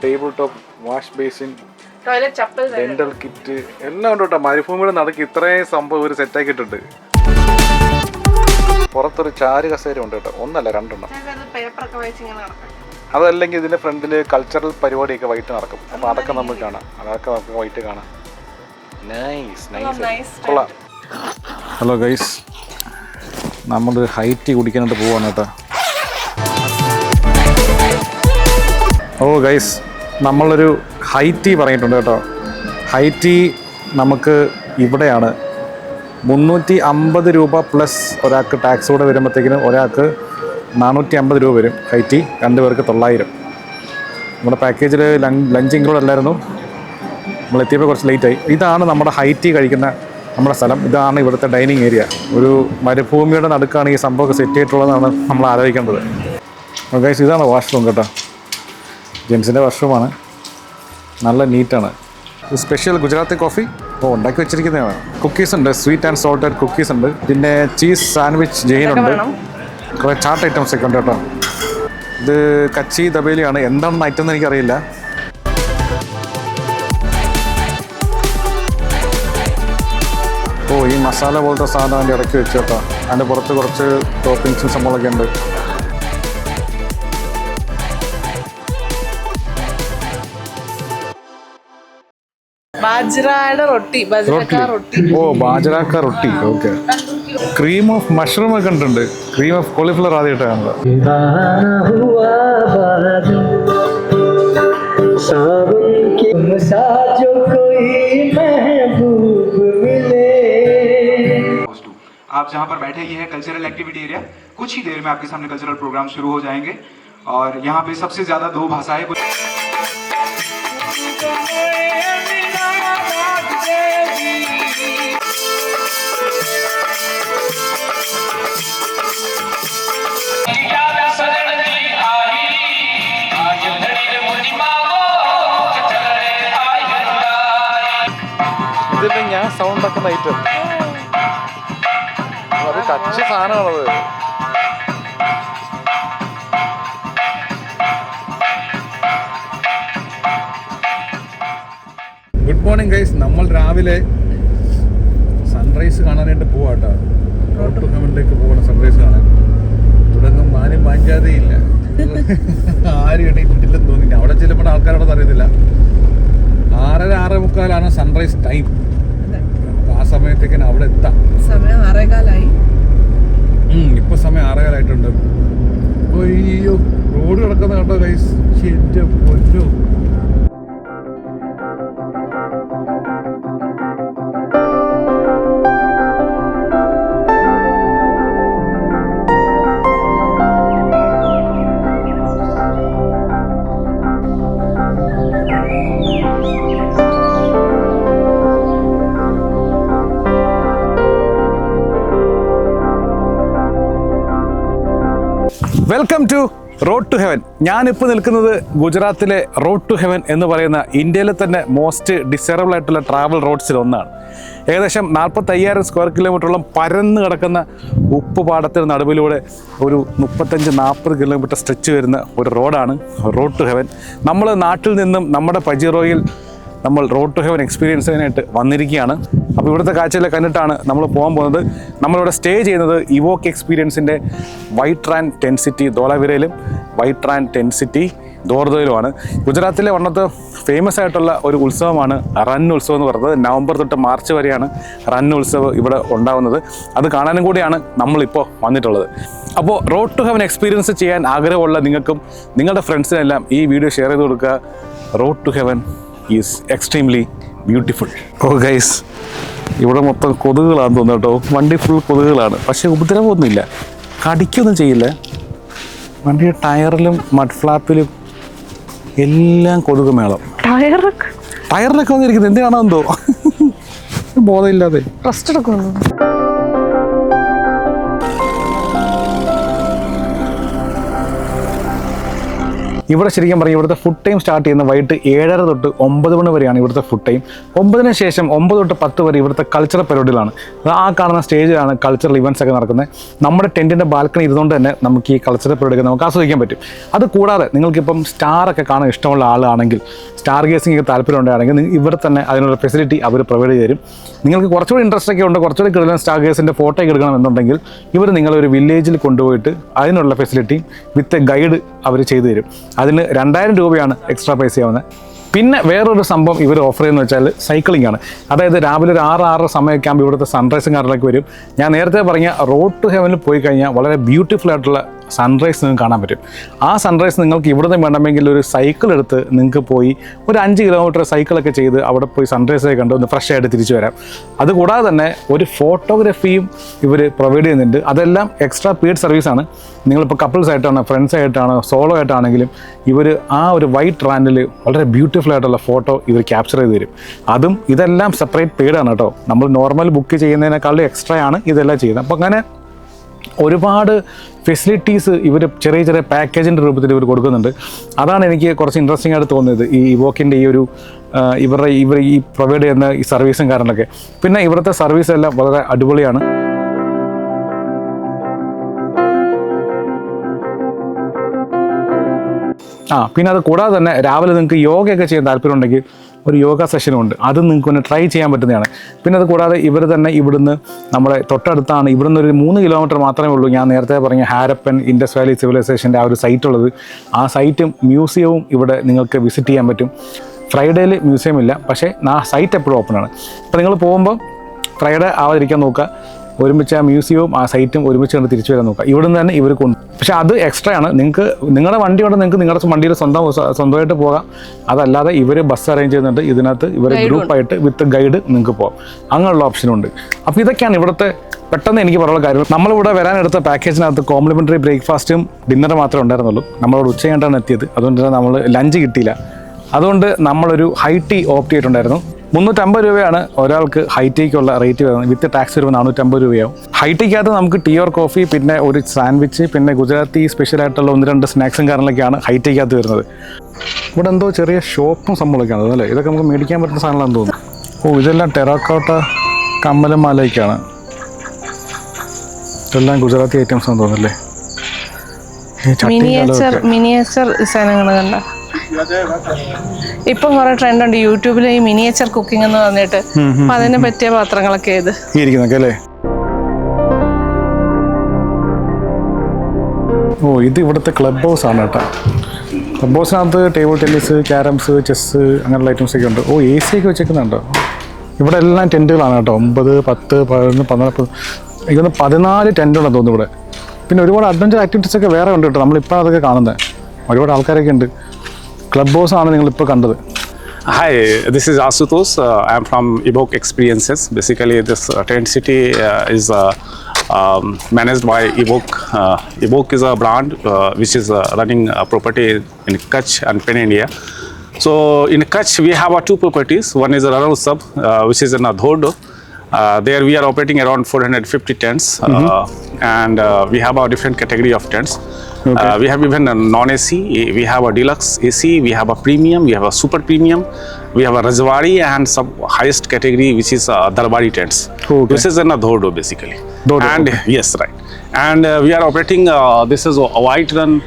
table top, wash basin, dental kit എല്ലാം ഉണ്ട് കേട്ടോ. മരുഭൂമിയുടെ നടക്ക് ഇത്രയും സംഭവം ഒരു സെറ്റാക്കിയിട്ടുണ്ട്. പുറത്തൊരു ചാര് കസേര ഉണ്ട് കേട്ടോ. ഒന്നല്ല, 2 എണ്ണം. അതല്ലെങ്കിൽ ഇതിന്റെ ഫ്രണ്ടിൽ കൾച്ചറൽ പരിപാടിയൊക്കെ വൈകിട്ട് നടക്കും. അപ്പോൾ അതൊക്കെ നമുക്ക് കാണാം. അതൊക്കെ നമുക്ക് വൈകിട്ട് കാണാം. കൊള്ളാം. ഹലോ ഗൈസ്, നമ്മൾ ഹൈറ്റി കുടിക്കാനായിട്ട് പോവാണ് കേട്ടോ. ഗൈസ്, നമ്മളൊരു ഹൈറ്റി പറഞ്ഞിട്ടുണ്ട് കേട്ടോ. ഹൈറ്റി നമുക്ക് ഇവിടെയാണ് 350 രൂപ പ്ലസ് ഒരാൾക്ക് ടാക്സ് കൂടെ വരുമ്പോഴത്തേക്കിനും ഒരാൾക്ക് 450 രൂപ വരും. ഹൈറ്റി 2 പേർക്ക് 900. നമ്മുടെ പാക്കേജിൽ ലഞ്ച് ഇൻക്ലൂഡ് അല്ലായിരുന്നു. നമ്മൾ എത്തിയപ്പോൾ കുറച്ച് ലേറ്റായി. ഇതാണ് നമ്മുടെ ഹൈറ്റി കഴിക്കുന്ന നമ്മുടെ സ്ഥലം. ഇതാണ് ഇവിടുത്തെ ഡൈനിങ് ഏരിയ. ഒരു മരുഭൂമിയുടെ നടുക്കാണ് ഈ സംഭവമൊക്കെ സെറ്റ് ചെയ്തിട്ടുള്ളതെന്നാണ് നമ്മൾ ആലോചിക്കേണ്ടത്. ഗൈസ്, ഇതാണ് വാഷ്റൂം കേട്ടോ. ജെൻസിൻ്റെ വാഷ്റൂമാണ്. നല്ല നീറ്റാണ്. സ്പെഷ്യൽ ഗുജറാത്തി കോഫി ഉണ്ടാക്കി വെച്ചിരിക്കുന്നതാണ്. കുക്കീസ് ഉണ്ട്, സ്വീറ്റ് ആൻഡ് സോൾട്ടഡ് കുക്കീസ് ഉണ്ട്, പിന്നെ ചീസ് സാൻഡ്വിച്ച് ജെയിനുണ്ട്, കുറേ ചാട്ട് ഐറ്റംസ് ഒക്കെ ഉണ്ട് കേട്ടോ. ഇത് കച്ചി ദബേലിയാണ്. എന്താണെന്ന് ഐറ്റം എന്ന് എനിക്കറിയില്ല. ഈ മസാല പോലത്തെ സാധനം അതിൻ്റെ ഇടയ്ക്ക് വെച്ച് കേട്ടോ. അതിൻ്റെ പുറത്ത് കുറച്ച് ടോപ്പിങ്സും സംഭവങ്ങളൊക്കെ ഉണ്ട്. ബാജറ കാ റൊട്ടി. ഓക്കെ. ക്രീം ഓഫ് മഷ്റൂം ഒക്കെ ഉണ്ട്. ക്രീം ഓഫ് കോളിഫ്ലവർ ആദ്യമായിട്ടാണല്ലോ. आप जहाँ पर बैठे ये है कल्चरल एक्टिविटी एरिया. कुछ ही देर में आपके सामने कल्चरल प्रोग्राम शुरू हो जाएंगे और यहाँ पे सबसे ज्यादा 2 भाषाएं. ഇതിൽ ഞാൻ സൗണ്ട് ആക്കുന്ന ഐറ്റം അത് കച്ചി സാധനമാണത്. Good morning guys. നമ്മൾ രാവിലെ സൺറൈസ് കാണാനായിട്ട് പോവാട്ടോ. റോഡ് ടു ഹെവനിലേക്ക് പോകണം സൺറൈസ് കാണാൻ. ഇവിടെ ഒന്നും മാനും മാഞ്ചാതെയില്ല. ആരും എണീറ്റിട്ടില്ലെന്ന് തോന്നി. അവിടെ ചെല്ലുമ്പോൾ ആൾക്കാരോടൊന്നും അറിയത്തില്ല. 6:45 സൺറൈസ് ടൈം. നമുക്ക് ആ സമയത്തേക്ക് അവിടെ എത്താം. സമയം 6:15. ഇപ്പൊ സമയം 6:15 അയ്യോ, റോഡ് കിടക്കുന്ന കേട്ടോ ഗൈസ്. എന്റെ പൊന്നോ. Welcome to road to heaven. ഞാനിപ്പോൾ നിൽക്കുന്നത് ഗുജറാത്തിലെ റോഡ് ടു ഹെവൻ എന്ന് പറയുന്ന ഇന്ത്യയിലെ തന്നെ മോസ്റ്റ് ഡിസൈറബിൾ ആയിട്ടുള്ള ട്രാവൽ റോഡ്സിൽ ഒന്നാണ്. ഏകദേശം 45,000 സ്ക്വയർ കിലോമീറ്ററോളം പരന്ന് കിടക്കുന്ന ഉപ്പുപാടത്തിന് നടുവിലൂടെ ഒരു 35-40 കിലോമീറ്റർ സ്ട്രെച്ച് വരുന്ന ഒരു റോഡാണ് റോഡ് ടു ഹെവൻ. നമ്മൾ നാട്ടിൽ നിന്നും നമ്മുടെ പജീറോയിൽ നമ്മൾ റോഡ് ടു ഹെവൻ എക്സ്പീരിയൻസിനായിട്ട് വന്നിരിക്കുകയാണ്. അപ്പോൾ ഇവിടുത്തെ കാഴ്ചകളെ കണ്ടിട്ടാണ് നമ്മൾ പോകാൻ പോകുന്നത്. നമ്മളിവിടെ സ്റ്റേ ചെയ്യുന്നത് Evoque എക്സ്പീരിയൻസിൻ്റെ വൈട്രാൻ tent city ധോലാവിരയിലും വൈട്രാൻ tent city ദോർദോയിലുമാണ്. ഗുജറാത്തിലെ വണ്ണത്ത് ഫേമസ് ആയിട്ടുള്ള ഒരു ഉത്സവമാണ് റൺ ഉത്സവം എന്ന് പറയുന്നത്. നവംബർ തൊട്ട് മാർച്ച് വരെയാണ് റൺ ഉത്സവം ഇവിടെ ഉണ്ടാകുന്നത്. അത് കാണാനും കൂടിയാണ് നമ്മളിപ്പോൾ വന്നിട്ടുള്ളത്. അപ്പോൾ റോഡ് ടു ഹെവൻ എക്സ്പീരിയൻസ് ചെയ്യാൻ ആഗ്രഹമുള്ള നിങ്ങൾക്കും നിങ്ങളുടെ ഫ്രണ്ട്സിനെല്ലാം ഈ വീഡിയോ ഷെയർ ചെയ്ത് കൊടുക്കുക. Road to heaven is extremely beautiful. Oh guys, ഇവിടെ മൊത്തം കൊതുകുകളാണെന്ന് തോന്നുന്നു കേട്ടോ. വണ്ടി ഫുൾ കൊതുകുകളാണ്, പക്ഷേ ഉപദ്രവമൊന്നുമില്ല, കടിക്കൊന്നും ചെയ്യില്ല. വണ്ടിയുടെ ടയറിലും മഡ് ഫ്ലാപ്പിലും എല്ലാം കൊതുക് മേളം. ടയറിലൊക്കെ വന്നിരിക്കുന്നത് എന്തിനാണോ എന്തോ ബോധമില്ലാതെ റെസ്റ്റ് എടുക്കുന്നു. ഇവിടെ ശരിക്കും പറയും ഇവിടുത്തെ ഫുഡ് ടൈം സ്റ്റാർട്ട് ചെയ്യുന്ന വൈകിട്ട് 7:30 തൊട്ട് 9 മണി വരെയാണ് ഇവിടുത്തെ ഫുഡ് ടൈം. 9-ന് ശേഷം 9 തൊട്ട് 10 വരെ ഇവിടുത്തെ കൾച്ചറൽ പരിപാടികളാണ്. ആ കാണുന്ന സ്റ്റേജിലാണ് കൾച്ചറൽ ഇവൻറ്റ്സ് ഒക്കെ നടക്കുന്നത്. നമ്മുടെ ടെൻറ്റിൻ്റെ ബാൽക്കണി ഇരുന്നുകൊണ്ട് തന്നെ നമുക്ക് ഈ കൾച്ചറൽ പരിപാടിയൊക്കെ നമുക്ക് ആസ്വദിക്കാൻ പറ്റും. അത് കൂടാതെ നിങ്ങൾക്കിപ്പം സ്റ്റാറൊക്കെ കാണാൻ ഇഷ്ടമുള്ള ആളാണെങ്കിൽ, സ്റ്റാർ ഗേസിംഗ് ഒക്കെ താല്പര്യം ഉണ്ടാണെങ്കിൽ ഇവിടെ തന്നെ അതിനുള്ള ഫെസിലിറ്റി അവർ പ്രൊവൈഡ് ചെയ്ത് തരും. നിങ്ങൾക്ക് കുറച്ചുകൂടി ഇൻട്രസ്റ്റ് ഒക്കെ ഉണ്ട്, കുറച്ചുകൂടി കിടന്ന സ്റ്റാർ ഗേസിൻ്റെ ഫോട്ടോ ഒക്കെ എടുക്കണം എന്നുണ്ടെങ്കിൽ ഇവർ നിങ്ങളൊരു വില്ലേജിൽ കൊണ്ടുപോയിട്ട് അതിനുള്ള ഫെസിലിറ്റി വിത്ത് ഗൈഡ് അവർ ചെയ്തു തരും. അതിന് 2000 രൂപയാണ് എക്സ്ട്രാ പൈസ ആവുന്നത്. പിന്നെ വേറൊരു സംഭവം ഇവർ ഓഫർ ചെയ്യുന്നത് വെച്ചാൽ സൈക്ലിംഗ് ആണ്. അതായത് രാവിലെ ഒരു 6-6 സമയമൊക്കെ ആകുമ്പോൾ ഇവിടുത്തെ സൺറൈസും കാര്യങ്ങളൊക്കെ വരും. ഞാൻ നേരത്തെ പറഞ്ഞ റോഡ് ടു ഹെവനിൽ പോയി കഴിഞ്ഞാൽ വളരെ ബ്യൂട്ടിഫുൾ ആയിട്ടുള്ള സൺറൈസ് നിങ്ങൾക്ക് കാണാൻ പറ്റും. ആ സൺറൈസ് നിങ്ങൾക്ക് ഇവിടുന്ന് വേണമെങ്കിൽ ഒരു സൈക്കിൾ എടുത്ത് നിങ്ങൾക്ക് പോയി ഒരു 5 കിലോമീറ്റർ സൈക്കിളൊക്കെ ചെയ്ത് അവിടെ പോയി സൺറൈസൊക്കെ കണ്ട് ഒന്ന് ഫ്രഷ് ആയിട്ട് തിരിച്ചു വരാം. അതുകൂടാതെ തന്നെ ഒരു ഫോട്ടോഗ്രാഫിയും ഇവർ പ്രൊവൈഡ് ചെയ്യുന്നുണ്ട്. അതെല്ലാം എക്സ്ട്രാ പെയ്ഡ് സർവീസാണ്. നിങ്ങളിപ്പോൾ കപ്പിൾസ് ആയിട്ടാണ്, ഫ്രണ്ട്സ് ആയിട്ടാണ്, സോളോ ആയിട്ടാണെങ്കിലും ഇവർ ആ ഒരു വൈറ്റ് റാൻഡിൽ വളരെ ബ്യൂട്ടിഫുൾ ആയിട്ടുള്ള ഫോട്ടോ ഇവർ ക്യാപ്ചർ ചെയ്ത് തരും. ഇതെല്ലാം സെപ്പറേറ്റ് പെയ്ഡാണ് കേട്ടോ. നമ്മൾ നോർമൽ ബുക്ക് ചെയ്യുന്നതിനേക്കാളും എക്സ്ട്രാ ആണ് ഇതെല്ലാം ചെയ്യുന്നത്. അപ്പോൾ അങ്ങനെ ഒരുപാട് ഫെസിലിറ്റീസ് ഇവർ ചെറിയ ചെറിയ പാക്കേജിൻ്റെ രൂപത്തിൽ ഇവർ കൊടുക്കുന്നുണ്ട്. അതാണ് എനിക്ക് കുറച്ച് ഇൻട്രസ്റ്റിംഗ് ആയിട്ട് തോന്നിയത് ഈ ഇവോക്കിൻ്റെ ഈ ഒരു ഇവർ ഈ പ്രൊവൈഡ് ചെയ്യുന്ന ഈ സർവീസും കാര്യങ്ങളൊക്കെ. പിന്നെ ഇവിടുത്തെ സർവീസ് എല്ലാം വളരെ അടിപൊളിയാണ്. പിന്നെ അത് കൂടാതെ തന്നെ രാവിലെ നിങ്ങൾക്ക് യോഗയൊക്കെ ചെയ്യാൻ താല്പര്യം ഉണ്ടെങ്കിൽ ഒരു യോഗ സെഷനും ഉണ്ട്. അത് നിങ്ങൾക്ക് ഒന്ന് ട്രൈ ചെയ്യാൻ പറ്റുന്നതാണ്. പിന്നെ അത് കൂടാതെ ഇവർ തന്നെ ഇവിടുന്ന് നമ്മുടെ തൊട്ടടുത്താണ്, ഇവിടുന്ന് ഒരു 3 കിലോമീറ്റർ മാത്രമേ ഉള്ളൂ ഞാൻ നേരത്തെ പറഞ്ഞ ഹാരപ്പൻ ഇൻഡസ് വാലി സിവിലൈസേഷൻ്റെ ആ ഒരു സൈറ്റ് ഉള്ളത്. ആ സൈറ്റും മ്യൂസിയവും ഇവിടെ നിങ്ങൾക്ക് വിസിറ്റ് ചെയ്യാൻ പറ്റും. ഫ്രൈഡേയിൽ മ്യൂസിയം ഇല്ല, പക്ഷേ ആ സൈറ്റ് എപ്പോഴും ഓപ്പണാണ്. അപ്പോൾ നിങ്ങൾ പോകുമ്പോൾ ഫ്രൈഡേ ആവാതിരിക്കാൻ നോക്കുക. ഒരുമിച്ച് ആ മ്യൂസിയവും ആ സൈറ്റും ഒരുമിച്ച് കണ്ട് തിരിച്ചു വരാൻ നോക്കുക. ഇവിടുന്ന് തന്നെ ഇവർ കൊണ്ട്, പക്ഷേ അത് എക്സ്ട്രാ ആണ്. നിങ്ങൾക്ക് നിങ്ങളുടെ വണ്ടി കൊണ്ട് നിങ്ങൾക്ക് നിങ്ങളുടെ വണ്ടിയിൽ സ്വന്തമായിട്ട് പോകാം. അതല്ലാതെ ഇവർ ബസ് അറേഞ്ച് ചെയ്യുന്നുണ്ട്. ഇതിനകത്ത് ഇവർ ഗ്രൂപ്പായിട്ട് വിത്ത് ഗൈഡ് നിങ്ങൾക്ക് പോകാം. അങ്ങനെയുള്ള ഓപ്ഷനുണ്ട്. അപ്പോൾ ഇതൊക്കെയാണ് ഇവിടുത്തെ പെട്ടെന്ന് എനിക്ക് പറയാനുള്ള കാര്യം. നമ്മളിവിടെ വരാനെടുത്ത പാക്കേജിനകത്ത് കോംപ്ലിമെൻ്ററി ബ്രേക്ക്ഫാസ്റ്റും ഡിന്നറും മാത്രമേ ഉണ്ടായിരുന്നുള്ളൂ. നമ്മളോട് ഉച്ചയായിട്ടാണ് എത്തിയത്. അതുകൊണ്ട് തന്നെ നമ്മൾ ലഞ്ച് കിട്ടിയില്ല. അതുകൊണ്ട് നമ്മളൊരു ഹൈ ടീ ഓപ്റ്റ് ചെയ്തിട്ടുണ്ടായിരുന്നു. 350 രൂപയാണ് ഒരാൾക്ക് ഹൈ ടീക്കുള്ള റേറ്റ് വരുന്നത്. വിത്ത് ടാക്സ് വരുമ്പോൾ 450 രൂപയാവും. ഹൈ ടീക്കകത്ത് നമുക്ക് ടീ ഓർ കോഫി, പിന്നെ ഒരു സാൻഡ്വിച്ച്, പിന്നെ ഗുജറാത്തി സ്പെഷ്യലായിട്ടുള്ള 1-2 സ്നാക്സും കാര്യങ്ങളൊക്കെയാണ് ഹൈ ടീക്കകത്ത് വരുന്നത്. ഇവിടെ എന്തോ ചെറിയ ഷോപ്പും സംഭവമൊക്കെയാണ് അല്ലേ. ഇതൊക്കെ നമുക്ക് മേടിക്കാൻ പറ്റുന്ന സാധനങ്ങളാണെന്ന് തോന്നുന്നു. ഇതെല്ലാം ടെറാക്കോട്ട കമ്മലും മാലയൊക്കെയാണ്. ഇതെല്ലാം ഗുജറാത്തി ഐറ്റംസ് ആണെന്ന് തോന്നുന്നല്ലേ. മിനിയേച്ചർ സാധനങ്ങൾ കണ്ട ഇപ്പം കുറെ ട്രെൻഡ് ഉണ്ട് യൂട്യൂബിൽ ഈ മിനിയേച്ചർ കുക്കിംഗ് എന്ന് പറഞ്ഞിട്ട്. അപ്പൊ അതിനെ പറ്റിയ പാത്രങ്ങളൊക്കെ അല്ലേ. ഇത് ഇവിടുത്തെ ക്ലബ് ഹൗസ് ആണ് കേട്ടോ. ക്ലബ് ഹൗസിനകത്ത് ടേബിൾ ടെന്നീസ്, ക്യാരംസ്, ചെസ്സ് അങ്ങനെയുള്ള ഐറ്റംസ് ഒക്കെ ഉണ്ട്. AC ഒക്കെ വെച്ചേക്കുന്നുണ്ടോ. ഇവിടെ എല്ലാം ടെൻറ്റുകളാണ് കേട്ടോ. 9, 10, 11, 12, 14 ടെൻറ്റുകളാണ് തോന്നുന്നു ഇവിടെ. പിന്നെ ഒരുപാട് അഡ്വഞ്ചർ ആക്ടിവിറ്റീസ് ഒക്കെ വേറെ ഉണ്ട് കേട്ടോ. നമ്മളിപ്പോൾ അതൊക്കെ കാണുന്നത്. ഒരുപാട് ആൾക്കാരൊക്കെ ഉണ്ട്. ക്ലബ് ഹൗസ് ആണ് നിങ്ങളിപ്പോൾ കണ്ടത്. Hi, this is Asutosh. I am from Evoke Experiences. Basically, this tent city is managed by Evoke. Evoke is a brand which is running property in Kutch and Pen India. So in Kutch, we have 2 properties. One is Ran Utsav, which is in Dhoddo. There we are operating around 450 tents, and we have a different category of tents. Okay. We have even a non-AC, we have a deluxe AC, we have a premium, we have a super premium, we have a Rajwari, and some highest category which is Darbari tents. Okay. This is in a Dhoddo basically. Dhoddo, and okay. Yes, right. And we are operating, this is a White Run,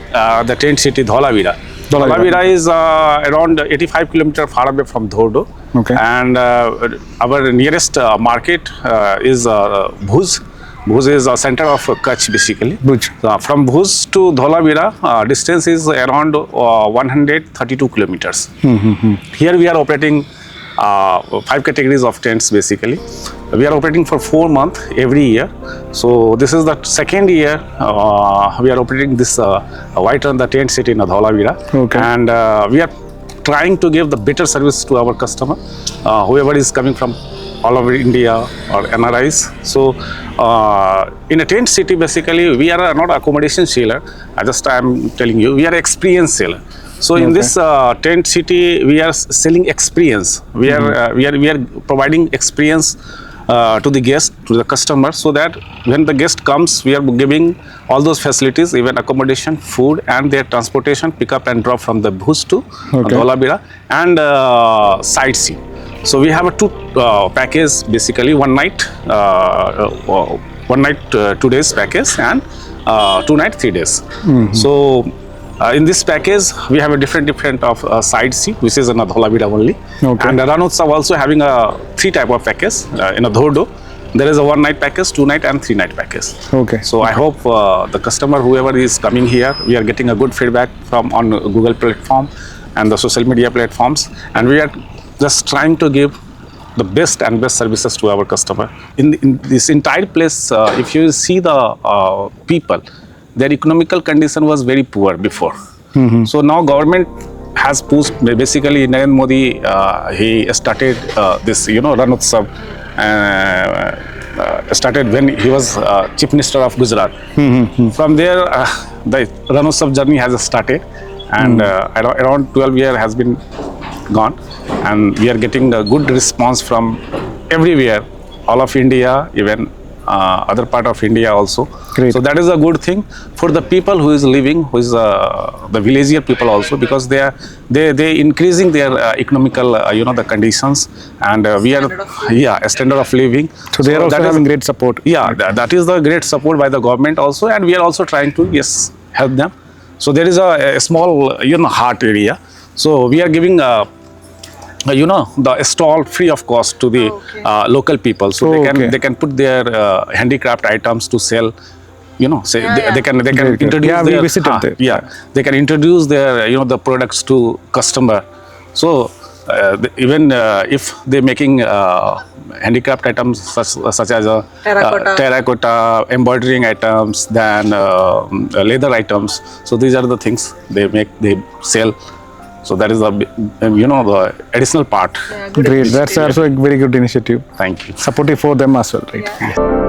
the tent city Dholavira. Dhalavira is around 85 kilometers far away from Dhordo. Okay. And our nearest market is Bhuj. Bhuj is a center of Kutch basically. Bhuj. From Bhuj to Dhalavira, distance is around 132 kilometers. Here we are operating 5 categories of tents basically. We are operating for 4 months every year. So this is the second year we are operating this White Run, the tent city in Dhalavira. Okay. And we are trying to give the better service to our customer, whoever is coming from all over India or NRIs. So in a tent city basically we are not accommodation seller. I am telling you, we are experience seller. So in this tent city we are selling experience. We are providing experience to the guest, to the customer, so that when the guest comes we are giving all those facilities, even accommodation, food and their transportation, pick up and drop from the Bhuj to Dhalavira, and sightseeing. So we have a 2 package basically, 1 night 2 days package, and 2 night 3 days. So in this package we have a different of sightseeing, which is in Dhalavira only. Okay. And Ranotsav also having a 3 type of package. In a Dhordo there is a 1 night package, 2 night and 3 night package. Okay. So I hope the customer, whoever is coming here, we are getting a good feedback from on Google platform and the social media platforms, and we are just trying to give the best services to our customer. In this entire place, if you see the people, their economical condition was very poor before. So now government has pushed, basically Narendra Modi, he started this, Ranotsav, started when he was Chief Minister of Gujarat. From there, the Ranotsav journey has started, and around 12 years has been gone, and we are getting a good response from everywhere, all of India, even other part of India also. Great. So that is a good thing for the people who is living, who is the villager people also, because they increasing their economical the conditions, and we are a standard of living. So they are also having great support. Yeah, that is the great support by the government also, and we are also trying to help them. So there is a small heart area. So we are giving the stall free of cost to the local people, so they can put their handicraft items to sell. They can introduce we visited there. They can introduce their the products to customer. So even if they making handicraft items such as terracotta, embroidering items, then leather items, so these are the things they sell. So that is the the additional part. Great. That's also a very good initiative. Thank you. Supportive for them as well, right? Yeah.